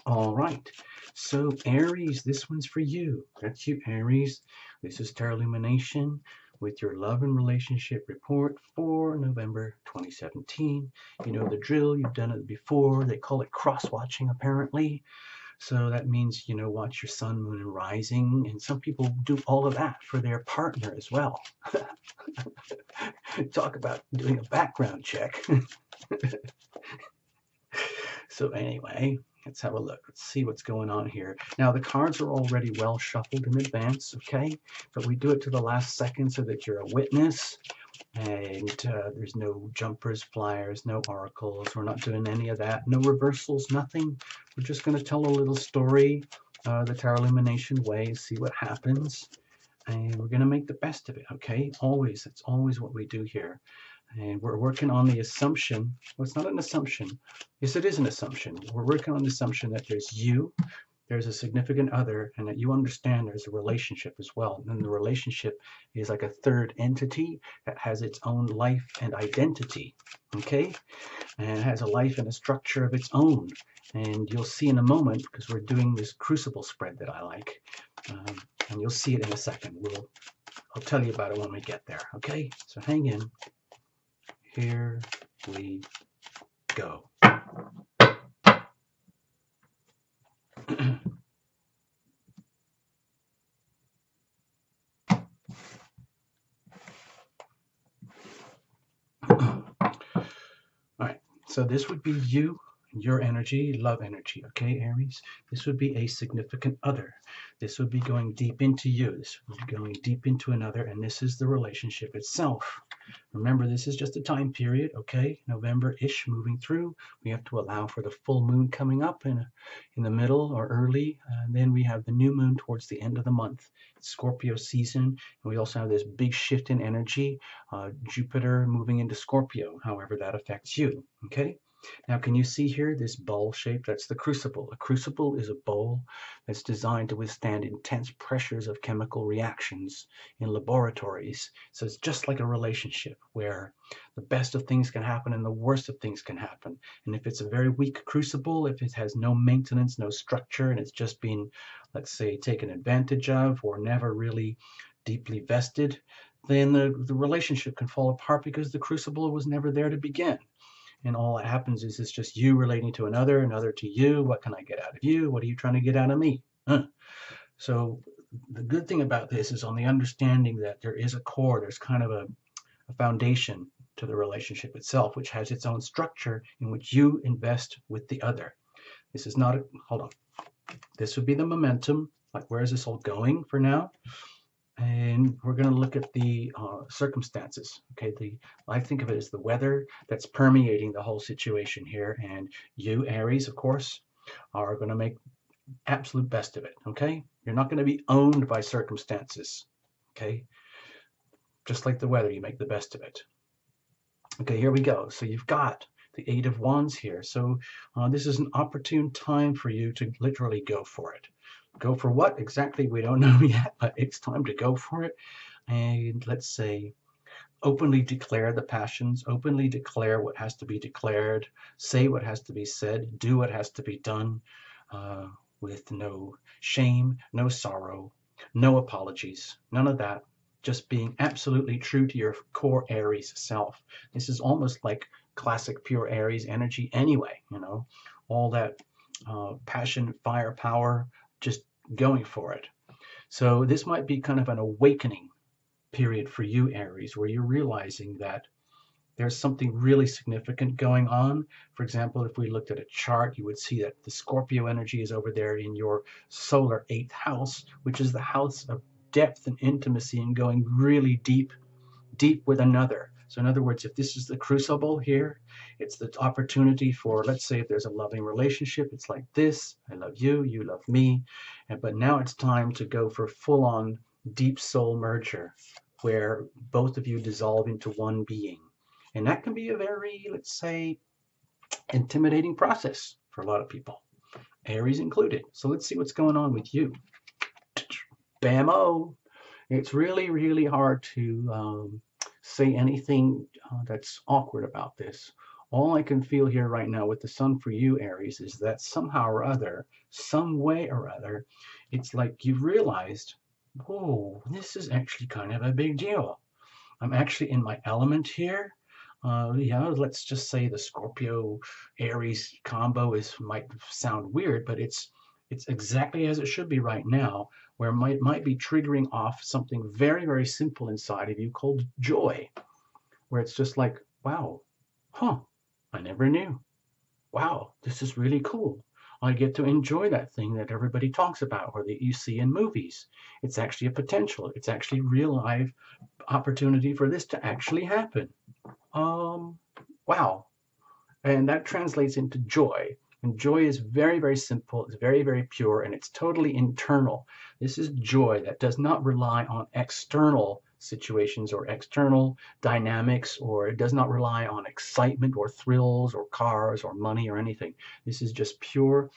All right. So, Aries, this one's for you. That's you, Aries. This is Tarot Lumination with your love and relationship report for November 2017. You know the drill, you've done it before. They call it cross watching, apparently. So that means, watch your sun, moon, and rising. And some people do all of that for their partner as well. Talk about doing a background check. So anyway, let's have a look. Let's see what's going on here. Now the cards are already well shuffled in advance, okay? But we do it to the last second so that you're a witness. And there's no jumpers, flyers, no oracles. We're not doing any of that. No reversals, nothing. We're just going to tell a little story the Tarot Illumination way, see what happens. And we're going to make the best of it, okay? Always. That's always what we do here. And we're working on the assumption. Well, it's not an assumption. Yes, it is an assumption. We're working on the assumption that there's you, there's a significant other, and that you understand there's a relationship as well. And the relationship is like a third entity that has its own life and identity, okay? And it has a life and a structure of its own. And you'll see in a moment, because we're doing this crucible spread that I like, and you'll see it in a second. I'll tell you about it when we get there, okay? So hang in. Here we go. All right, so this would be you, your energy, love energy, okay, Aries? This would be a significant other. This would be going deep into you. This would be going deep into another, and this is the relationship itself. Remember, this is just a time period, okay? November-ish moving through. We have to allow for the full moon coming up in the middle or early, and then we have the new moon towards the end of the month. It's Scorpio season, and we also have this big shift in energy, Jupiter moving into Scorpio, however that affects you, okay? Now, can you see here this bowl shape? That's the crucible. A crucible is a bowl that's designed to withstand intense pressures of chemical reactions in laboratories. So it's just like a relationship where the best of things can happen and the worst of things can happen. And if it's a very weak crucible, if it has no maintenance, no structure, and it's just been, let's say, taken advantage of or never really deeply vested, then the relationship can fall apart because the crucible was never there to begin. And all that happens is it's just you relating to another to you. What can I get out of you? What are you trying to get out of me? So the good thing about this is on the understanding that there is a core, there's kind of a foundation to the relationship itself, which has its own structure in which you invest with the other. This is not a, hold on. This would be the momentum. Like, where is this all going for now? And we're going to look at the circumstances. Okay, I think of it as the weather that's permeating the whole situation here. And you, Aries, of course, are going to make absolute best of it. Okay, you're not going to be owned by circumstances. Okay, just like the weather, you make the best of it. Okay, here we go. So you've got the Eight of Wands here. So this is an opportune time for you to literally go for it. Go for what exactly, we don't know yet, but it's time to go for it. And let's say, openly declare the passions, openly declare what has to be declared, say what has to be said, do what has to be done, with no shame, no sorrow, no apologies, none of that. Just being absolutely true to your core Aries self. This is almost like classic pure Aries energy anyway, all that passion, firepower, just going for it. So this might be kind of an awakening period for you, Aries, where you're realizing that there's something really significant going on. For example, if we looked at a chart, you would see that the Scorpio energy is over there in your solar 8th house, which is the house of depth and intimacy and going really deep with another. So in other words, if this is the crucible here, it's the opportunity for, let's say if there's a loving relationship, it's like this, I love you, you love me. But now it's time to go for full-on deep soul merger, where both of you dissolve into one being. And that can be a very, let's say, intimidating process for a lot of people, Aries included. So let's see what's going on with you. Bam-o! It's really, really hard to say anything that's awkward about this All I can feel here right now with the sun for you, Aries, is that somehow or other, some way or other, it's like you've realized, whoa, this is actually kind of a big deal. I'm actually in my element here. Yeah, let's just say the Scorpio Aries combo might sound weird, but it's exactly as it should be right now, where it might be triggering off something very, very simple inside of you called joy, where it's just like, wow, huh, I never knew. Wow, this is really cool. I get to enjoy that thing that everybody talks about or that you see in movies. It's actually a potential. It's actually real life opportunity for this to actually happen. Um, wow. And that translates into joy. And joy is very, very simple. It's very, very pure, and it's totally internal. This is joy that does not rely on external situations or external dynamics, or it does not rely on excitement or thrills or cars or money or anything. This is just pure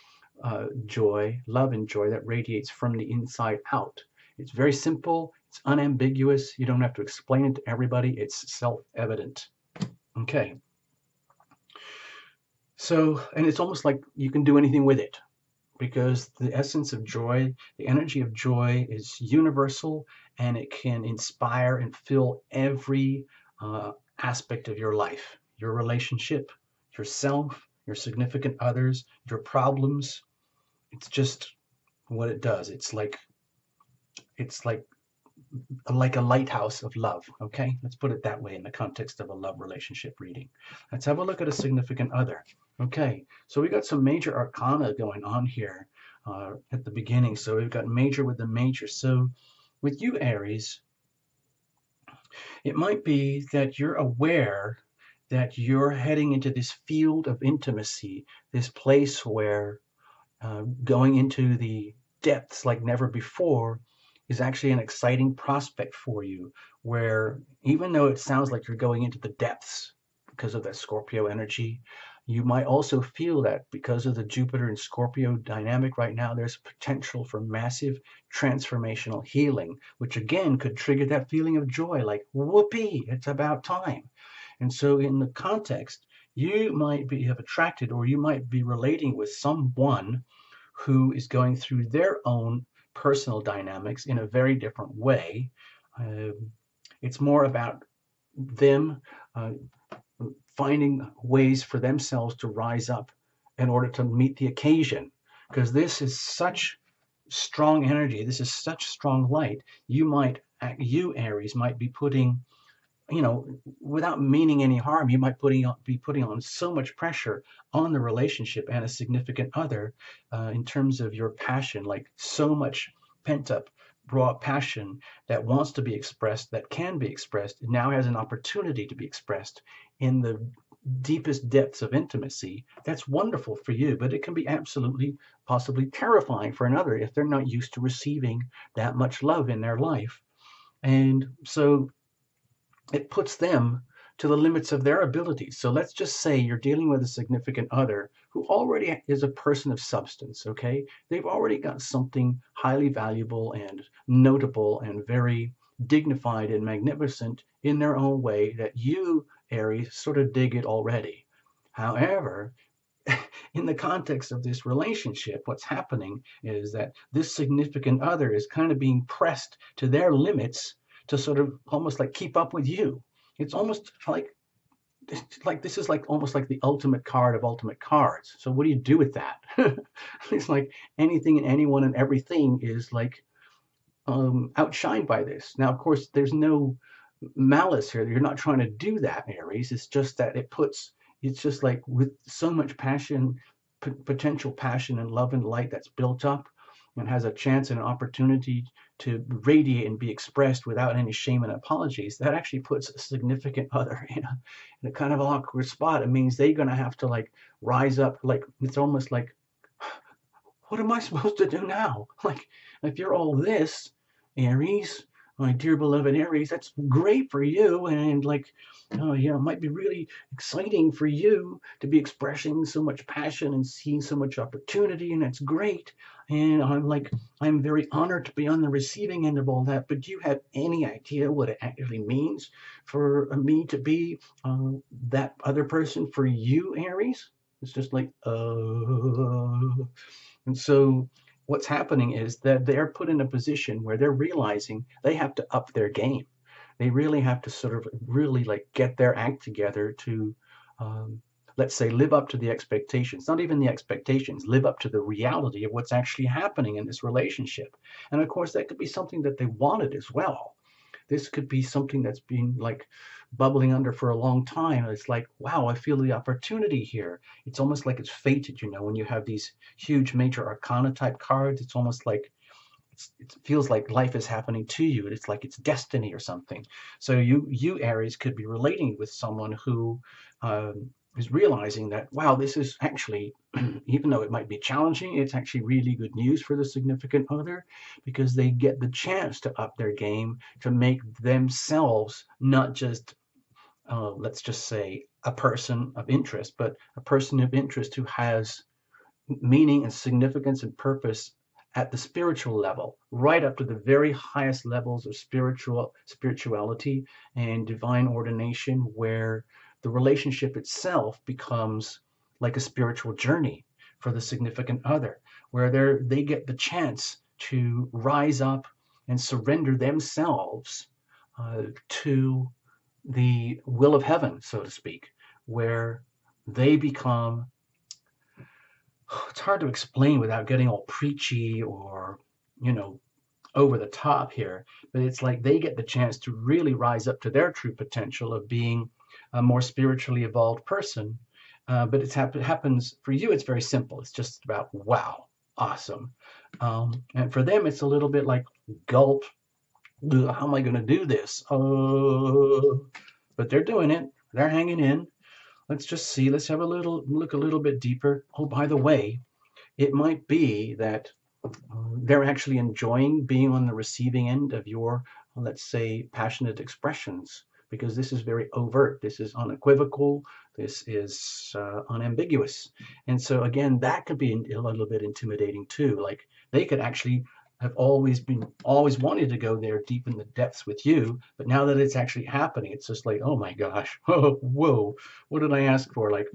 joy, love, and joy that radiates from the inside out. It's very simple. It's unambiguous. You don't have to explain it to everybody. It's self-evident. Okay. So, and it's almost like you can do anything with it because the essence of joy, the energy of joy is universal and it can inspire and fill every aspect of your life, your relationship, yourself, your significant others, your problems. It's just what it does. It's like a lighthouse of love. Okay, let's put it that way in the context of a love relationship reading. Let's have a look at a significant other. Okay, so we got some major arcana going on here at the beginning. So we've got major with the major. So with you, Aries, it might be that you're aware that you're heading into this field of intimacy, this place where going into the depths like never before is actually an exciting prospect for you, where even though it sounds like you're going into the depths because of that Scorpio energy, you might also feel that because of the Jupiter and Scorpio dynamic right now, there's potential for massive transformational healing, which again could trigger that feeling of joy, like, whoopee, it's about time. And so in the context, you might be have attracted or you might be relating with someone who is going through their own personal dynamics in a very different way. It's more about them finding ways for themselves to rise up in order to meet the occasion. Because this is such strong energy, this is such strong light. You Aries might be putting, without meaning any harm, you might be putting on so much pressure on the relationship and a significant other in terms of your passion, like so much pent up, raw passion that wants to be expressed, that can be expressed, now has an opportunity to be expressed in the deepest depths of intimacy. That's wonderful for you, but it can be absolutely, possibly terrifying for another if they're not used to receiving that much love in their life. And so it puts them to the limits of their abilities. So let's just say you're dealing with a significant other who already is a person of substance, okay? They've already got something highly valuable and notable and very dignified and magnificent in their own way that you, Aries, sort of dig it already. However, in the context of this relationship, what's happening is that this significant other is kind of being pressed to their limits to sort of almost like keep up with you. It's almost like this is like almost like the ultimate card of ultimate cards. So what do you do with that? It's like anything and anyone and everything is like outshined by this. Now, of course, there's no malice here. You're not trying to do that, Aries. It's just that it's just like with so much passion, potential passion and love and light that's built up and has a chance and an opportunity to radiate and be expressed without any shame and apologies, that actually puts a significant other in a kind of awkward spot. It means they're going to have to like rise up. Like it's almost like, what am I supposed to do now? Like if you're all this, Aries, my dear beloved Aries, that's great for you. And like, oh yeah, it might be really exciting for you to be expressing so much passion and seeing so much opportunity. And that's great. And I'm like, I'm very honored to be on the receiving end of all that. But do you have any idea what it actually means for me to be that other person for you, Aries? It's just like, and so what's happening is that they're put in a position where they're realizing they have to up their game. They really have to sort of really like get their act together to, let's say, live up to the expectations, not even the expectations, live up to the reality of what's actually happening in this relationship. And of course, that could be something that they wanted as well. This could be something that's been like bubbling under for a long time. It's like, wow, I feel the opportunity here. It's almost like it's fated, when you have these huge major arcana type cards. It's almost like it feels like life is happening to you. It's like it's destiny or something. So you Aries could be relating with someone who is realizing that, wow, this is actually, even though it might be challenging, it's actually really good news for the significant other, because they get the chance to up their game, to make themselves not just, let's just say, a person of interest, but a person of interest who has meaning and significance and purpose at the spiritual level, right up to the very highest levels of spirituality and divine ordination, where the relationship itself becomes like a spiritual journey for the significant other, where they get the chance to rise up and surrender themselves to the will of heaven, so to speak, where they become, it's hard to explain without getting all preachy or, over the top here, but it's like they get the chance to really rise up to their true potential of being a more spiritually evolved person. But it happens for you, it's very simple. It's just about, wow, awesome. And for them, it's a little bit like, gulp, how am I going to do this? But they're doing it. They're hanging in. Let's just see. Let's have a look a little bit deeper. Oh, by the way, it might be that they're actually enjoying being on the receiving end of your, let's say, passionate expressions, because this is very overt. This is unequivocal. This is unambiguous. And so again, that could be a little bit intimidating too. Like they could actually have always wanted to go there deep in the depths with you, but now that it's actually happening, it's just like, oh my gosh, whoa, what did I ask for? Like,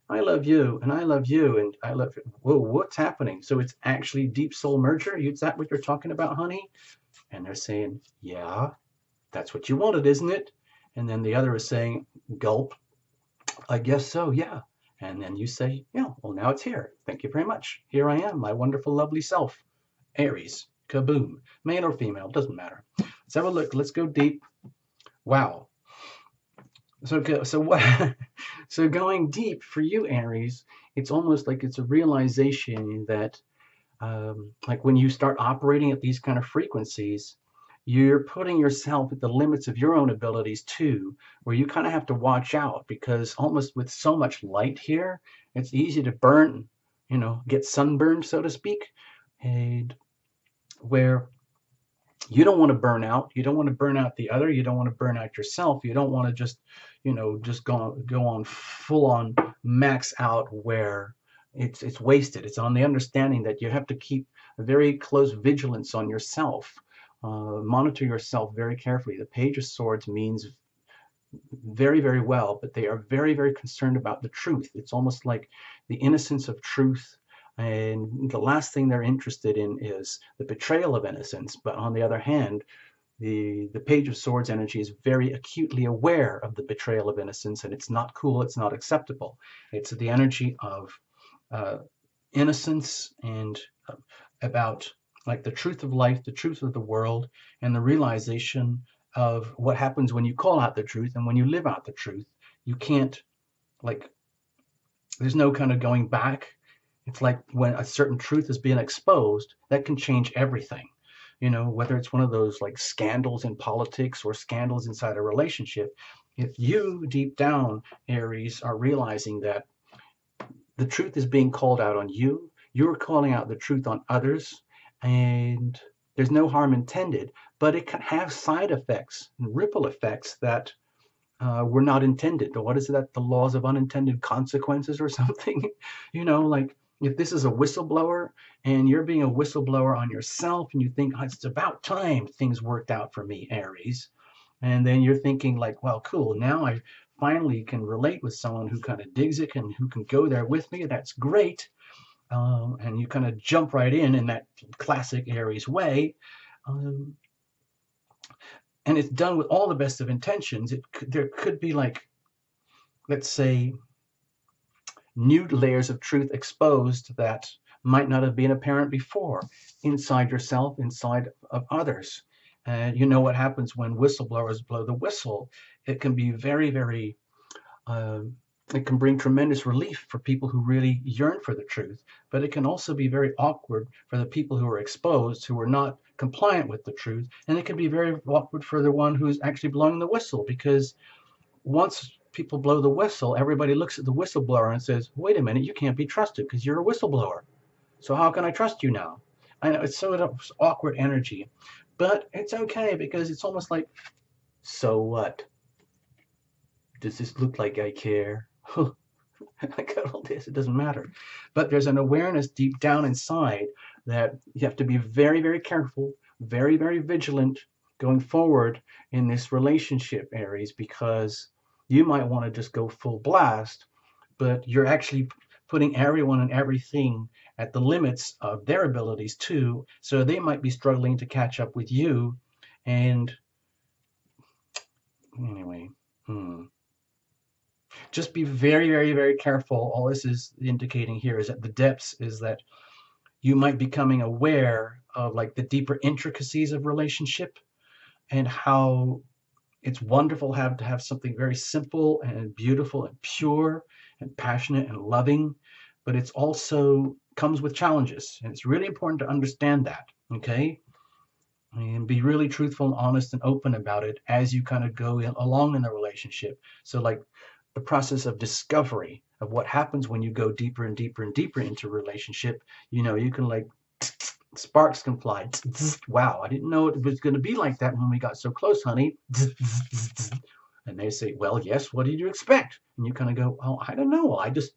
I love you, and I love you, and I love you. Whoa, what's happening? So it's actually deep soul merger? Is that what you're talking about, honey? And they're saying, yeah, that's what you wanted, isn't it? And then the other is saying, gulp, I guess so, yeah. And then you say, yeah, well, now it's here. Thank you very much. Here I am, my wonderful, lovely self. Aries, kaboom, male or female, doesn't matter. Let's have a look. Let's go deep. Wow. So what? So going deep for you, Aries, it's almost like it's a realization that, like when you start operating at these kind of frequencies, you're putting yourself at the limits of your own abilities too, where you kind of have to watch out, because almost with so much light here, it's easy to burn, get sunburned, so to speak, and where you don't want to burn out. You don't want to burn out the other. You don't want to burn out yourself. You don't want to just, just go on full on max out where it's wasted. It's on the understanding that you have to keep a very close vigilance on yourself. Monitor yourself very carefully. The Page of Swords means very, very well, but they are very, very concerned about the truth. It's almost like the innocence of truth. And the last thing they're interested in is the betrayal of innocence. But on the other hand, the Page of Swords energy is very acutely aware of the betrayal of innocence, and it's not cool, it's not acceptable. It's the energy of innocence and about like the truth of life, the truth of the world, and the realization of what happens when you call out the truth and when you live out the truth. You can't, like, there's no kind of going back. It's like when a certain truth is being exposed, that can change everything. Whether it's one of those like scandals in politics or scandals inside a relationship, if you deep down, Aries, are realizing that the truth is being called out on you, you're calling out the truth on others, and there's no harm intended, but it can have side effects and ripple effects that were not intended. Or what is that? The laws of unintended consequences or something? You know, like if this is a whistleblower and you're being a whistleblower on yourself and you think, oh, it's about time things worked out for me, Aries. And then you're thinking like, well, cool, now I finally can relate with someone who kind of digs it and who can go there with me. That's great. And you kind of jump right in that classic Aries way. Um, and it's done with all the best of intentions. There could be like, let's say, new layers of truth exposed that might not have been apparent before, inside yourself, inside of others. And you know what happens when whistleblowers blow the whistle. It can be very, very, uh, it can bring tremendous relief for people who really yearn for the truth, but it can also be very awkward for the people who are exposed, who are not compliant with the truth, and it can be very awkward for the one who's actually blowing the whistle, because once people blow the whistle, everybody looks at the whistleblower and says, wait a minute, you can't be trusted because you're a whistleblower. So how can I trust you now? I know it's sort of awkward energy, but it's okay because it's almost like, so what? Does this look like I care? I got all this, it doesn't matter. But there's an awareness deep down inside that you have to be very, very careful, very, very vigilant going forward in this relationship, Aries, because you might want to just go full blast, but you're actually putting everyone and everything at the limits of their abilities too, so they might be struggling to catch up with you. And anyway, just be very, very, very careful. All this is indicating here is that the depths is that you might be becoming aware of like the deeper intricacies of relationship and how it's wonderful to have something very simple and beautiful and pure and passionate and loving, but it's also comes with challenges, and it's really important to understand that, okay? And be really truthful and honest and open about it as you kind of go along in the relationship. So like the process of discovery of what happens when you go deeper and deeper and deeper into a relationship, you know, you can like sparks can fly. Wow, I didn't know it was going to be like that when we got so close, honey. And they say, well, yes, what did you expect? And you kind of go, oh, I don't know. I just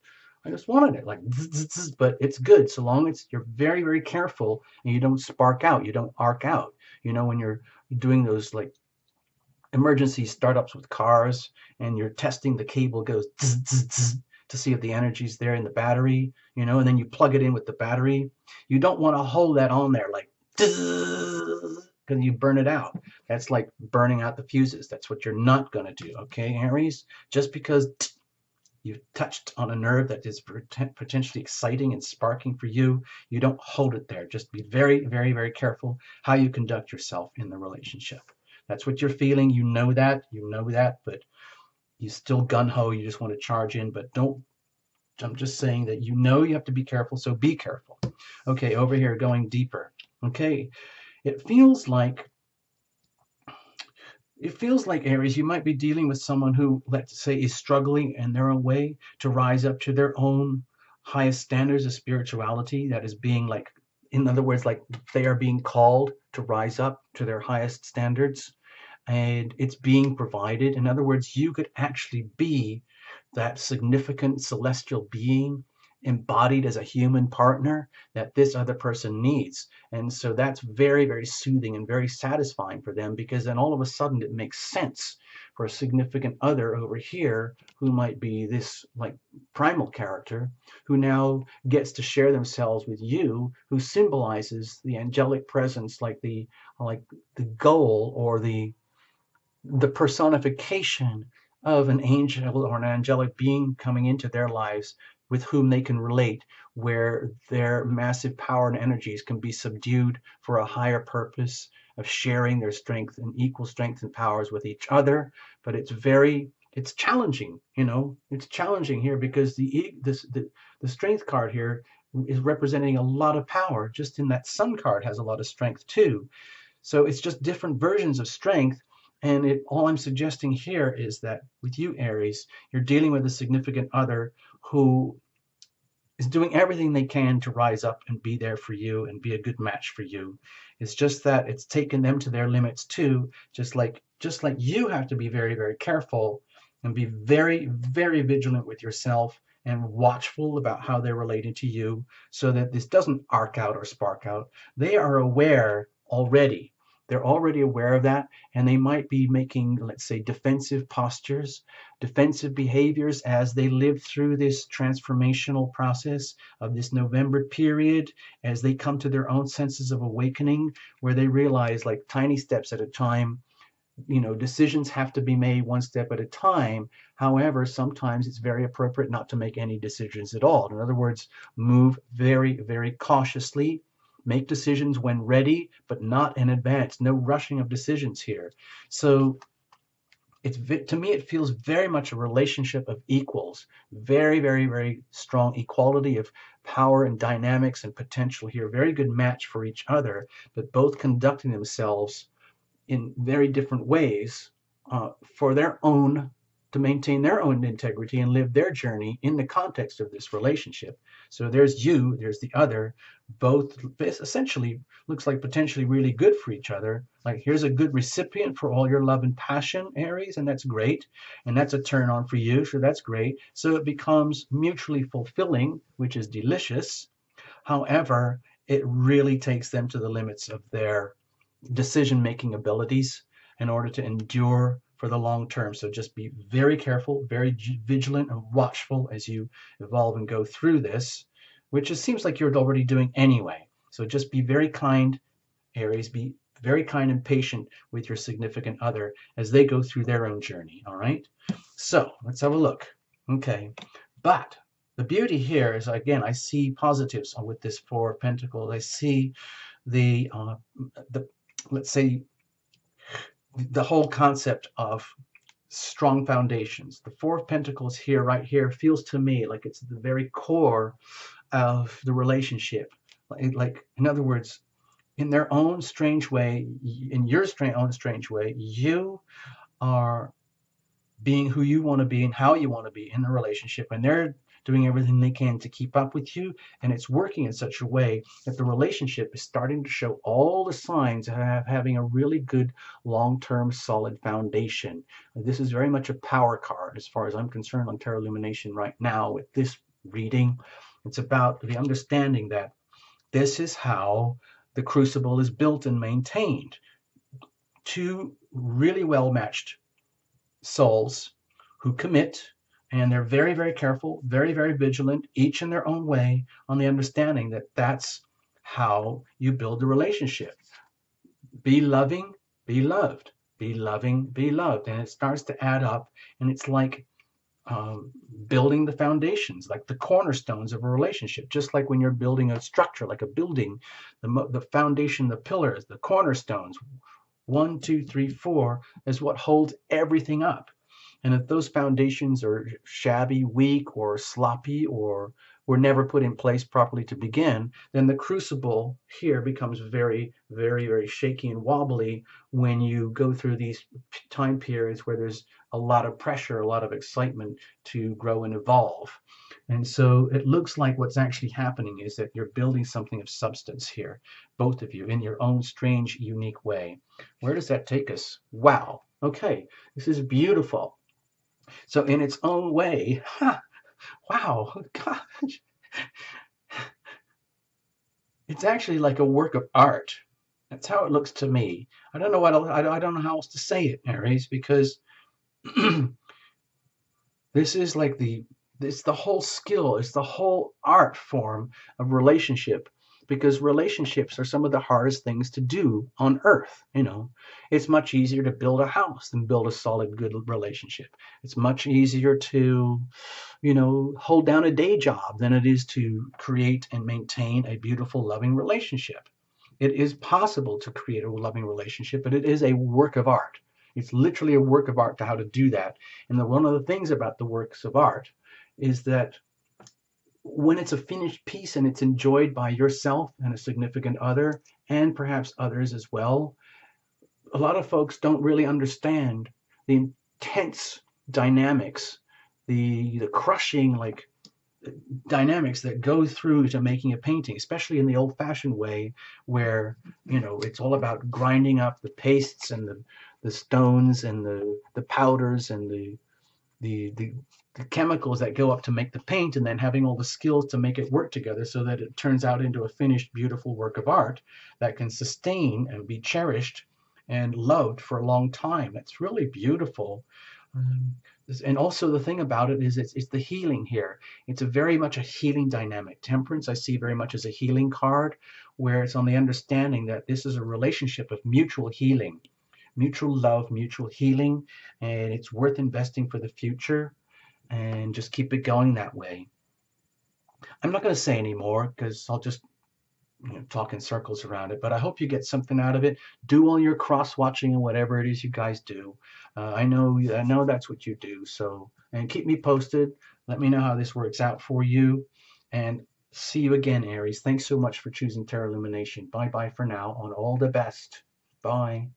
wanted it like, but it's good so long as you're very, very careful and you don't spark out, you don't arc out. You know, when you're doing those like emergency startups with cars and you're testing the cable goes to see if the energy's there in the battery, you know, and then you plug it in with the battery. You don't want to hold that on there like because you burn it out. That's like burning out the fuses. That's what you're not going to do, okay, Aries? Just because you've touched on a nerve that is potentially exciting and sparking for you, you don't hold it there. Just be very, very, very careful how you conduct yourself in the relationship. That's what you're feeling. You know that, but you still gun-ho. You just want to charge in, but don't. I'm just saying that you have to be careful, so be careful. Okay, over here, going deeper. Okay, it feels like, Aries, you might be dealing with someone who, let's say, is struggling in their own way to rise up to their own highest standards of spirituality. That is being like, in other words, like they are being called to rise up to their highest standards, and it's being provided. In other words, you could actually be that significant celestial being embodied as a human partner that this other person needs. And so that's very, very soothing and very satisfying for them, because then all of a sudden it makes sense for a significant other over here who might be this like primal character who now gets to share themselves with you, who symbolizes the angelic presence, like the goal or the personification of an angel or an angelic being coming into their lives with whom they can relate, where their massive power and energies can be subdued for a higher purpose of sharing their strength and equal strength and powers with each other. But it's challenging, you know, it's challenging here because the strength card here is representing a lot of power. Just in that sun card has a lot of strength too. So it's just different versions of strength. And all I'm suggesting here is that with you, Aries, you're dealing with a significant other who is doing everything they can to rise up and be there for you and be a good match for you. It's just that it's taken them to their limits too, just like you have to be very, very careful and be very, very vigilant with yourself and watchful about how they're relating to you so that this doesn't arc out or spark out. They are aware already. They're already aware of that, and they might be making, let's say, defensive postures, defensive behaviors as they live through this transformational process of this November period, as they come to their own senses of awakening, where they realize, like tiny steps at a time, decisions have to be made one step at a time. However, sometimes it's very appropriate not to make any decisions at all. In other words, move very, very cautiously. Make decisions when ready, but not in advance. No rushing of decisions here. So to me, it feels very much a relationship of equals. Very, very, very strong equality of power and dynamics and potential here. Very good match for each other, but both conducting themselves in very different ways for their own, to maintain their own integrity and live their journey in the context of this relationship. So there's you, there's the other, both essentially looks like potentially really good for each other. Like, here's a good recipient for all your love and passion, Aries, and that's great. And that's a turn on for you, so that's great. So it becomes mutually fulfilling, which is delicious. However, it really takes them to the limits of their decision-making abilities in order to endure for the long term. So just be very careful, very vigilant and watchful as you evolve and go through this, which it seems like you're already doing anyway. So just be very kind, Aries. Be very kind and patient with your significant other as they go through their own journey. All right. So let's have a look. Okay. But the beauty here is, again, I see positives with this Four of Pentacles. I see the let's say the whole concept of strong foundations. The Four of Pentacles here, right here, feels to me like it's the very core of the relationship. Like, in other words, in their own strange way, in your own strange way, you are being who you want to be and how you want to be in the relationship, and they're doing everything they can to keep up with you, and it's working in such a way that the relationship is starting to show all the signs of having a really good long-term solid foundation. This is very much a power card as far as I'm concerned on Tarot Illumination right now with this reading. It's about the understanding that this is how the crucible is built and maintained. Two really well-matched souls who commit, and they're very, very careful, very, very vigilant, each in their own way, on the understanding that that's how you build a relationship. Be loving, be loved. Be loving, be loved. And it starts to add up, and it's like building the foundations, like the cornerstones of a relationship. Just like when you're building a structure, like a building, the foundation, the pillars, the cornerstones, 1, 2, 3, 4, is what holds everything up. And if those foundations are shabby, weak, or sloppy, or were never put in place properly to begin, then the crucible here becomes very, very, very shaky and wobbly when you go through these time periods where there's a lot of pressure, a lot of excitement to grow and evolve. And so it looks like what's actually happening is that you're building something of substance here, both of you, in your own strange, unique way. Where does that take us? Wow. Okay, this is beautiful. So in its own way, wow, gosh, it's actually like a work of art. That's how it looks to me. I don't know I don't know how else to say it, Aries, because this is like it's the whole skill, it's the whole art form of relationship, because relationships are some of the hardest things to do on earth. It's much easier to build a house than build a solid, good relationship. It's much easier to, hold down a day job than it is to create and maintain a beautiful, loving relationship. It is possible to create a loving relationship, but it is a work of art. It's literally a work of art to how to do that. And one of the things about the works of art is that when it's a finished piece and it's enjoyed by yourself and a significant other, and perhaps others as well, a lot of folks don't really understand the intense dynamics, the crushing, like, dynamics that go through to making a painting, especially in the old-fashioned way, where it's all about grinding up the pastes and the stones and the powders and the, the the chemicals that go up to make the paint, and then having all the skills to make it work together so that it turns out into a finished, beautiful work of art that can sustain and be cherished and loved for a long time. It's really beautiful. Um, and also the thing about it is it's the healing here. It's a very much a healing dynamic. Temperance I see very much as a healing card, where it's on the understanding that this is a relationship of mutual healing, mutual love, mutual healing, and it's worth investing for the future, and just keep it going that way. I'm not going to say any more because I'll just talk in circles around it, but I hope you get something out of it. Do all your cross watching and whatever it is you guys do. I know that's what you do. So, and keep me posted. Let me know how this works out for you, and see you again, Aries. Thanks so much for choosing Terra Illumination. Bye bye for now. On all the best. Bye.